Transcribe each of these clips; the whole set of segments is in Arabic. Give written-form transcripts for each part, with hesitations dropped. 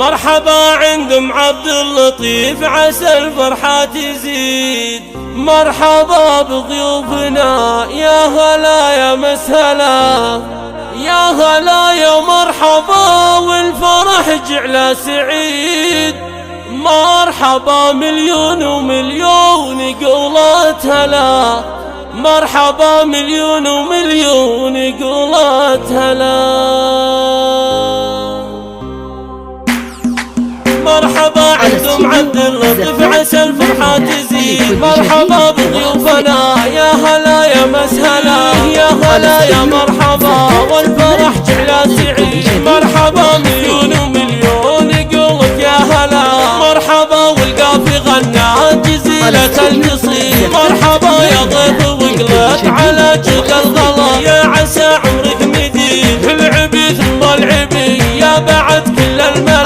مرحبا عندم عبد اللطيف عسى الفرحة تزيد. مرحبا بضيوفنا يا هلا يا مسهلا، يا هلا يا مرحبا والفرح جعله سعيد. مرحبا مليون ومليون قولات هلا، مرحبا مليون ومليون قولات هلا. مرحبا عندكم عبد اللطيف عسى الفرحة تزيد. مرحبا بضيوفنا يا هلا يا مسهلا، يا هلا يا مرحبا والفرح جعله سعيد. مرحبا مليون ومليون قولك يا هلا، مرحبا والقافي غنى جزيلة القصيد. مرحبا يا ضيف وقلت على جد الغلا، يا عسى عمرك مديد في العبي ثم العبي يا بعد كل الملا.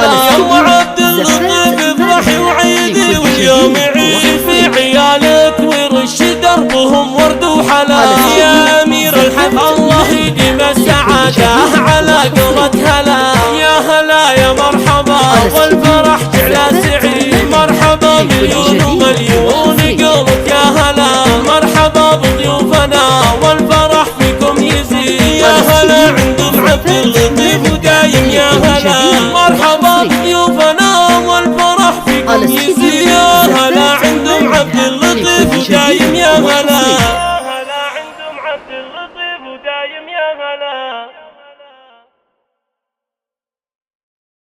عبد اللطيف افرحي وعيدي واليوم عيد في عيالك ورش دربهم ورد وحلا. يا امير الحب الله يديم السعاده على قولة هلا، يا هلا يا مرحبا والفرح جعله سعيد. مرحبا مليون ومليون قولك يا هلا، مرحبا بضيوفنا والفرح فيكم يزيد. يا هلا عندكم عبد اللطيف ودايم يا هلا، مرحبا بضيوفنا والفرح فيكم يزيد.